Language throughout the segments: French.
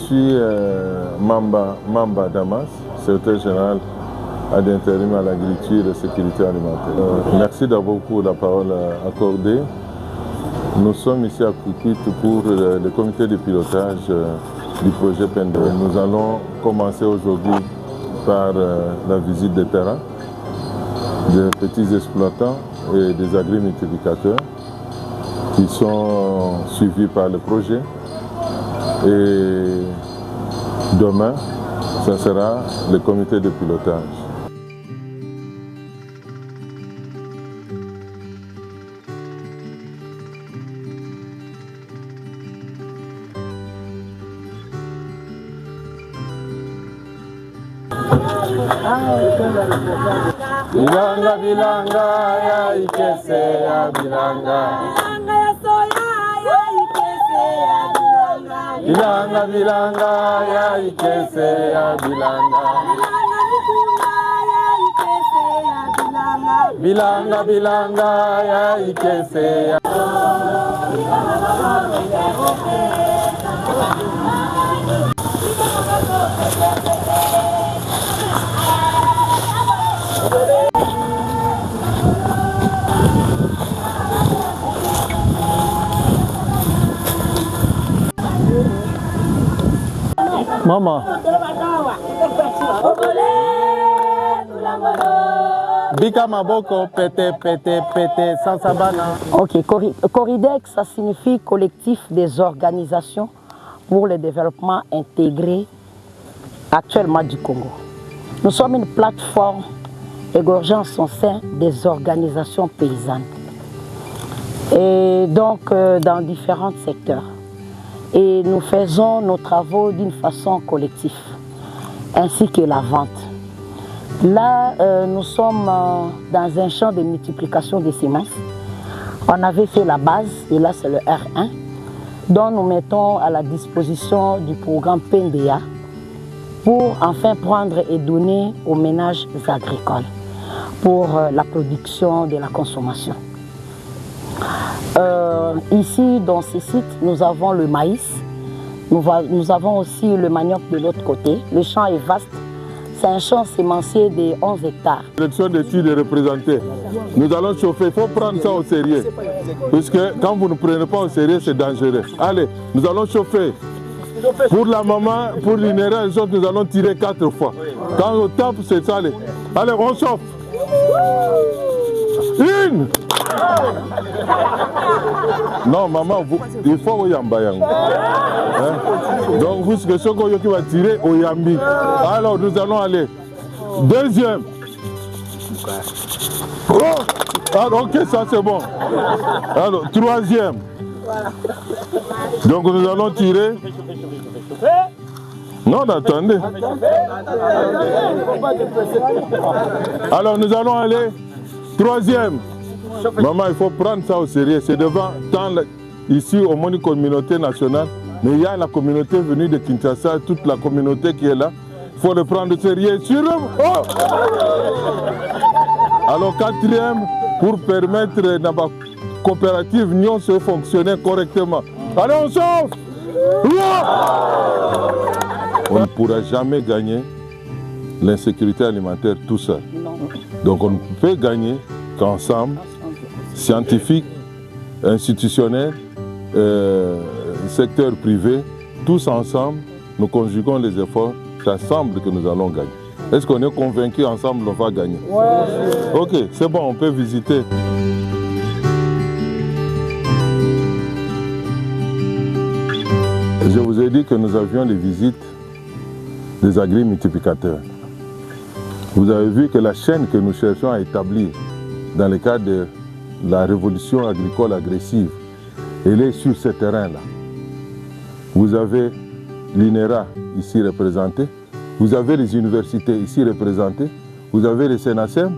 suis Mamba Damas, secrétaire général à l'intérim à l'agriculture et la sécurité alimentaire. Merci d'abord pour la parole accordée. Nous sommes ici à Kukwit pour le comité de pilotage du projet PENDE. Nous allons commencer aujourd'hui par la visite des terrains, des petits exploitants et des agri-multiplicateurs qui sont suivis par le projet. Et demain, ce sera le comité de pilotage. Bilanga bilanga ya ikese ya bilanga. Bilanga ya soya ya ikese ya bilanga. Bilanga bilanga ya ikese ya bilanga. Bilanga bilanga ya ikese ya. Maman. Bika maboko pete pete pete sans sabana. Ok, Coridex, ça signifie collectif des organisations pour le développement intégré actuellement du Congo. Nous sommes une plateforme égorgeant en son sein des organisations paysannes et donc dans différents secteurs. Et nous faisons nos travaux d'une façon collective, ainsi que la vente. Là, nous sommes dans un champ de multiplication des semences. On avait fait la base, et là c'est le R1, dont nous mettons à la disposition du programme PNDA pour enfin prendre et donner aux ménages agricoles pour la production de la consommation. Ici, dans ces sites, nous avons le maïs, nous avons aussi le manioc de l'autre côté. Le champ est vaste, c'est un champ sémencier de 11 hectares. L'élection d'études est représentée. Nous allons chauffer, il faut prendre ça au sérieux. Puisque quand vous ne prenez pas au sérieux, c'est dangereux. Allez, nous allons chauffer. Pour la maman, pour l'inérant, nous allons tirer 4 fois. Quand on tape, c'est ça. Allez, allez, on chauffe. Une. Non, maman, il faut Oyambayang. Donc, vous, ce qui va tirer, Oyambi. Alors, nous allons aller. Deuxième. Oh. Alors, ok, ça c'est bon. Alors, troisième. Donc, nous allons tirer. Non, attendez. Alors, nous allons aller. Troisième. Maman, il faut prendre ça au sérieux. C'est devant tant ici au moins une communauté nationale, mais il y a la communauté venue de Kinshasa, toute la communauté qui est là. Il faut le prendre au sérieux. Sur oh. Alors quatrième, pour permettre à la coopérative Nyon de fonctionner correctement. Allez, on chauffe. On ne pourra jamais gagner l'insécurité alimentaire tout seul. Donc on ne peut gagner qu'ensemble, scientifiques, institutionnels, secteur privé, tous ensemble, nous conjuguons les efforts, c'est ensemble que nous allons gagner. Est-ce qu'on est convaincu ensemble on va gagner? Ouais. Ok, c'est bon, on peut visiter. Je vous ai dit que nous avions les visites des agri-multiplicateurs. Vous avez vu que la chaîne que nous cherchons à établir dans le cadre de la révolution agricole agressive, elle est sur ce terrain-là. Vous avez l'INERA ici représenté, vous avez les universités ici représentées, vous avez les SENASEM,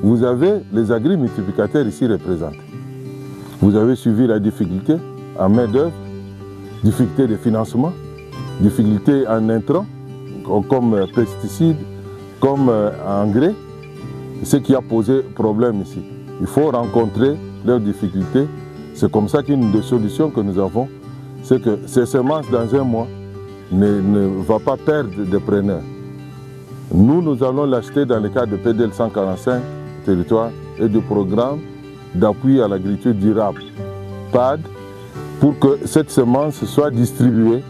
vous avez les agri-multiplicateurs ici représentés. Vous avez suivi la difficulté en main-d'œuvre, difficulté de financement, difficulté en intrants, comme pesticides, comme engrais, ce qui a posé problème ici. Il faut rencontrer leurs difficultés. C'est comme ça qu'une des solutions que nous avons, c'est que ces semences, dans un mois, ne va pas perdre des preneurs. Nous allons l'acheter dans le cadre de PDL 145, territoire, et du programme d'appui à l'agriculture durable, PAD, pour que cette semence soit distribuée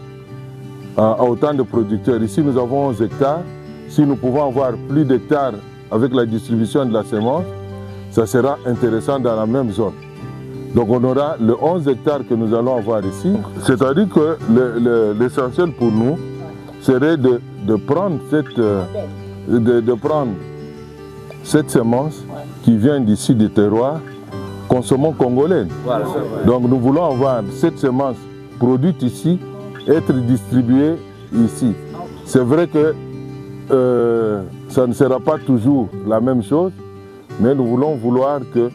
à autant de producteurs. Ici, nous avons 11 hectares. Si nous pouvons avoir plus d'hectares avec la distribution de la semence, ça sera intéressant dans la même zone. Donc on aura le 11 hectares que nous allons avoir ici. C'est-à-dire que l'essentiel pour nous serait de prendre cette semence qui vient d'ici des terroirs, consommons congolais. Voilà. Donc nous voulons avoir cette semence produite ici, être distribuée ici. C'est vrai que ça ne sera pas toujours la même chose, mais nous voulons que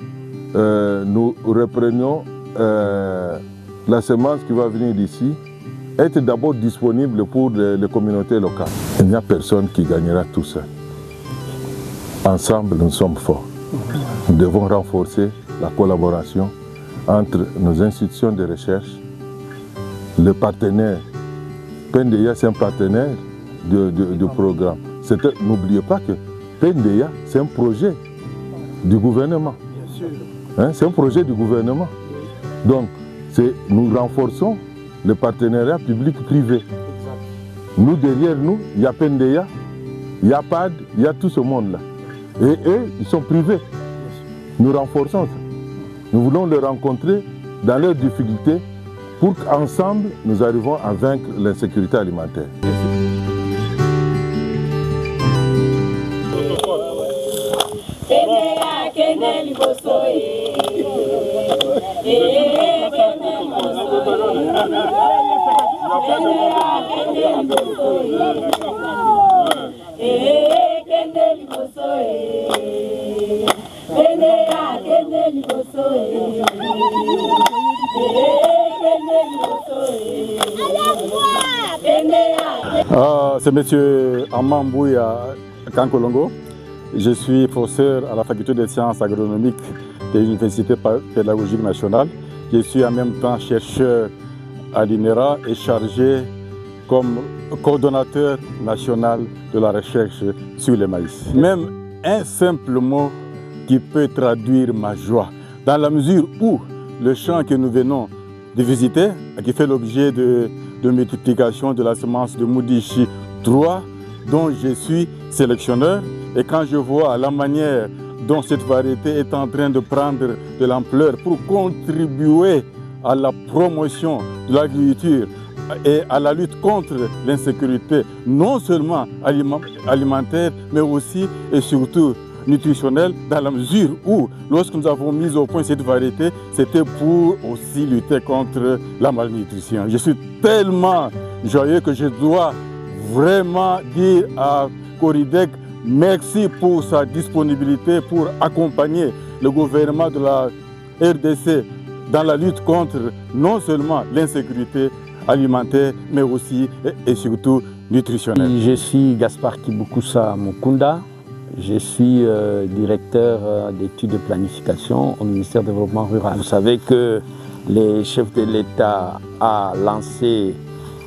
nous reprenions la semence qui va venir d'ici, être d'abord disponible pour les communautés locales. Il n'y a personne qui gagnera tout seul. Ensemble, nous sommes forts. Nous devons renforcer la collaboration entre nos institutions de recherche, les partenaires. PNDEA, c'est un partenaire de programme. N'oubliez pas que PNDEA, c'est un projet du gouvernement. Hein, c'est un projet du gouvernement. Donc, nous renforçons le partenariat public-privé. Nous, derrière nous, il y a PNDEA, il y a PAD, il y a tout ce monde-là. Et eux, ils sont privés. Nous renforçons ça. Nous voulons les rencontrer dans leurs difficultés pour qu'ensemble, nous arrivons à vaincre l'insécurité alimentaire. C'est M. Armand Mbouya Kankolongo. Je suis professeur à la faculté des sciences agronomiques de l'Université pédagogique nationale. Je suis en même temps chercheur à l'INERA et chargé comme coordonnateur national de la recherche sur le maïs. Même un simple mot qui peut traduire ma joie, dans la mesure où le champ que nous venons de visiter, qui fait l'objet de multiplication de la semence de Moudichi 3, dont je suis sélectionneur, et quand je vois la manière dont cette variété est en train de prendre de l'ampleur pour contribuer à la promotion de l'agriculture et à la lutte contre l'insécurité, non seulement alimentaire, mais aussi et surtout nutritionnelle, dans la mesure où, lorsque nous avons mis au point cette variété, c'était pour aussi lutter contre la malnutrition. Je suis tellement joyeux que je dois vraiment dire à Coridec merci pour sa disponibilité pour accompagner le gouvernement de la RDC dans la lutte contre non seulement l'insécurité alimentaire, mais aussi et surtout nutritionnelle. Je suis Gaspard Kibukusa Mukunda. Je suis directeur d'études de planification au ministère du Développement rural. Vous savez que le chef de l'État a lancé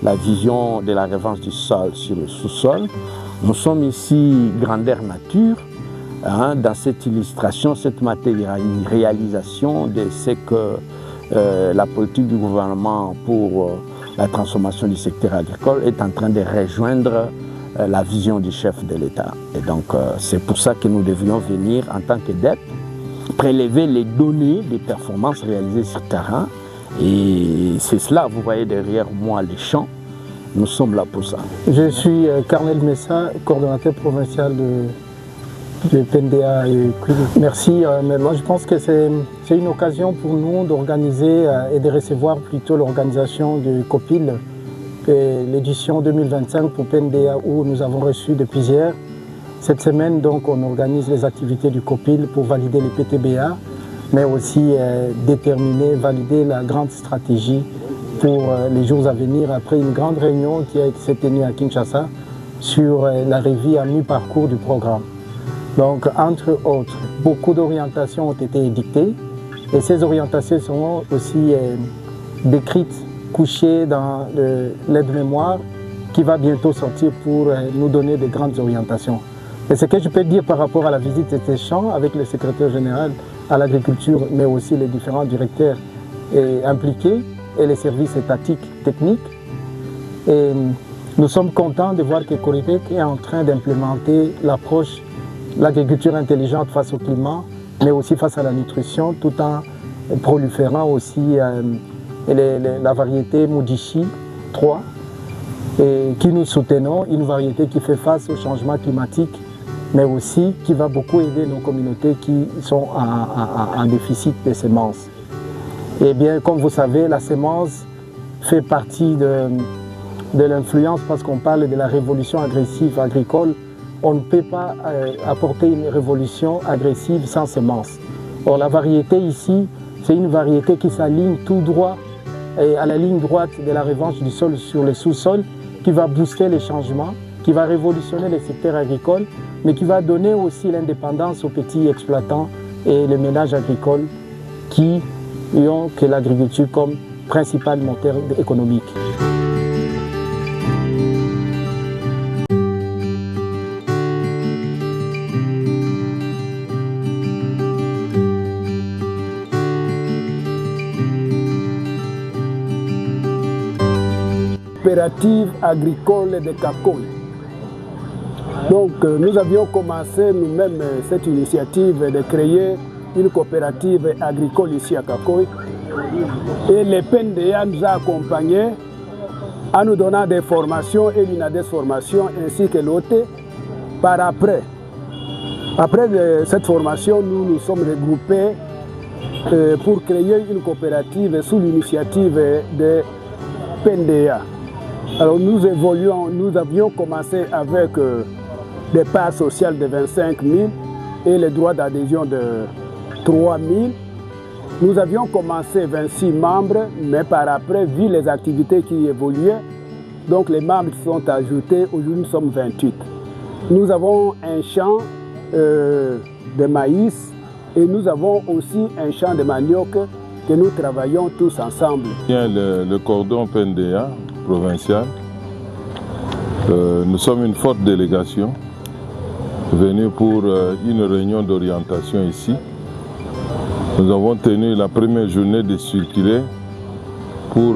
la vision de la revanche du sol sur le sous-sol. Nous sommes ici grandeur nature, hein, dans cette illustration, cette matérialisation de ce que la politique du gouvernement pour la transformation du secteur agricole est en train de rejoindre la vision du chef de l'État. Et donc c'est pour ça que nous devions venir en tant que DEP, prélever les données des performances réalisées sur terrain. Et c'est cela, vous voyez derrière moi les champs. Nous sommes là pour ça. Je suis Carnel Messa, coordonnateur provincial de PNDEA et Quilu. Merci, mais moi je pense que c'est une occasion pour nous d'organiser et de recevoir plutôt l'organisation du COPIL, l'édition 2025 pour PNDEA, où nous avons reçu depuis hier. Cette semaine, donc, on organise les activités du COPIL pour valider les PTBA, mais aussi déterminer, valider la grande stratégie pour les jours à venir, après une grande réunion qui s'est tenue à Kinshasa sur la revue à mi-parcours du programme. Donc, entre autres, beaucoup d'orientations ont été édictées et ces orientations seront aussi décrites, couchées dans l'aide-mémoire qui va bientôt sortir pour nous donner de grandes orientations. Et ce que je peux dire par rapport à la visite de ces champs avec le secrétaire général à l'agriculture, mais aussi les différents directeurs impliqués et les services étatiques techniques. Et nous sommes contents de voir que Coridec est en train d'implémenter l'approche de l'agriculture intelligente face au climat, mais aussi face à la nutrition, tout en proliférant aussi la variété Mudishi 3, et qui nous soutenons, une variété qui fait face au changement climatique, mais aussi qui va beaucoup aider nos communautés qui sont en déficit de semences. Et bien, comme vous savez, la semence fait partie de l'influence parce qu'on parle de la révolution agressive agricole. On ne peut pas apporter une révolution agressive sans semences. Or, la variété ici, c'est une variété qui s'aligne tout droit à la ligne droite de la revanche du sol sur le sous-sol, qui va booster les changements, qui va révolutionner le secteur agricole, mais qui va donner aussi l'indépendance aux petits exploitants et les ménages agricoles qui ont que l'agriculture comme principal moteur économique. Coopérative agricole de Kakoy. Donc nous avions commencé nous-mêmes cette initiative de créer une coopérative agricole ici à Kakoy. Et le PNDA nous a accompagnés en nous donnant des formations et l'UNADES formation ainsi que l'OT par après. Après cette formation, nous nous sommes regroupés pour créer une coopérative sous l'initiative de PNDA. Alors nous avions commencé avec des parts sociales de 25 000 et les droits d'adhésion de 3 000. Nous avions commencé 26 membres, mais par après, vu les activités qui évoluaient, donc les membres sont ajoutés, aujourd'hui nous sommes 28. Nous avons un champ de maïs et nous avons aussi un champ de manioc que nous travaillons tous ensemble. Le cordon PNDA provincial, nous sommes une forte délégation venue pour une réunion d'orientation ici. Nous avons tenu la première journée de circuler pour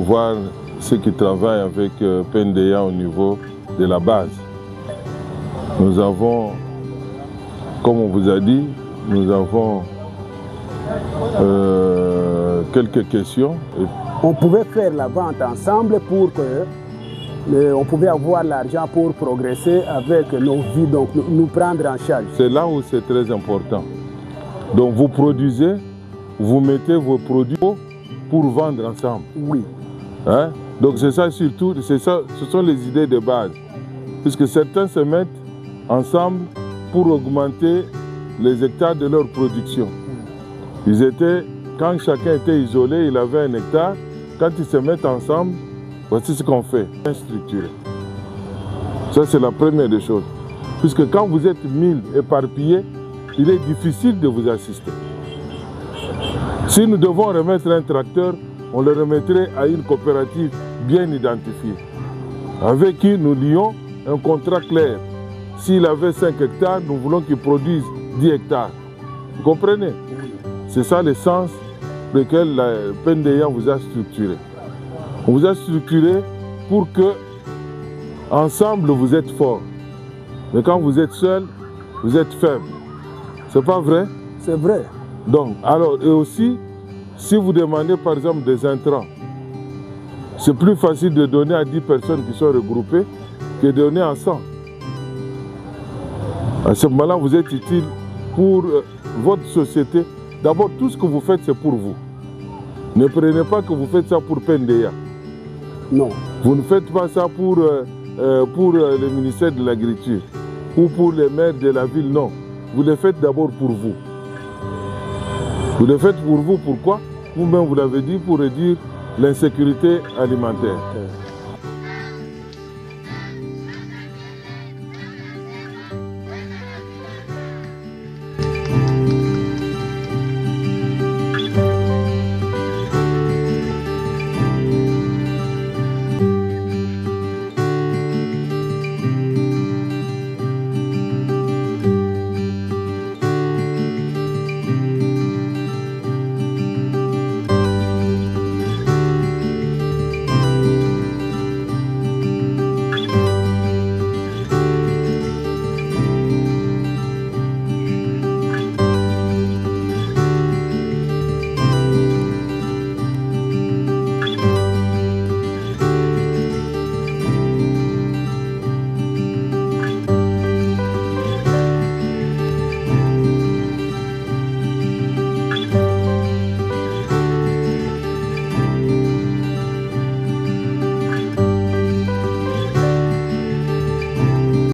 voir ceux qui travaillent avec PNDA au niveau de la base. Nous avons, comme on vous a dit, nous avons quelques questions. On pouvait faire la vente ensemble pour que on pouvait avoir l'argent pour progresser avec nos vies, donc nous prendre en charge. C'est là où c'est très important. Donc vous produisez, vous mettez vos produits pour vendre ensemble. Oui. Hein? Donc c'est ça surtout, c'est ça, ce sont les idées de base. Puisque certains se mettent ensemble pour augmenter les hectares de leur production. Ils étaient, quand chacun était isolé, il avait un hectare. Quand ils se mettent ensemble, voici ce qu'on fait. Structuré. Ça c'est la première des choses. Puisque quand vous êtes 1000 éparpillés, il est difficile de vous assister. Si nous devons remettre un tracteur, on le remettrait à une coopérative bien identifiée, avec qui nous lions un contrat clair. S'il avait 5 hectares, nous voulons qu'il produise 10 hectares. Vous comprenez? C'est ça le sens pour lequel la PNDA vous a structuré. On vous a structuré pour que, ensemble, vous êtes forts. Mais quand vous êtes seul, vous êtes faible. C'est pas vrai? C'est vrai. Donc, alors, et aussi, si vous demandez par exemple des intrants, c'est plus facile de donner à 10 personnes qui sont regroupées que de donner à 100. À ce moment-là, vous êtes utile pour votre société. D'abord, tout ce que vous faites, c'est pour vous. Ne prenez pas que vous faites ça pour PNDA. Non. Vous ne faites pas ça pour le ministère de l'Agriculture ou pour les maires de la ville, non. Vous le faites d'abord pour vous. Vous le faites pour vous, pourquoi? Vous-même, vous l'avez dit, pour réduire l'insécurité alimentaire.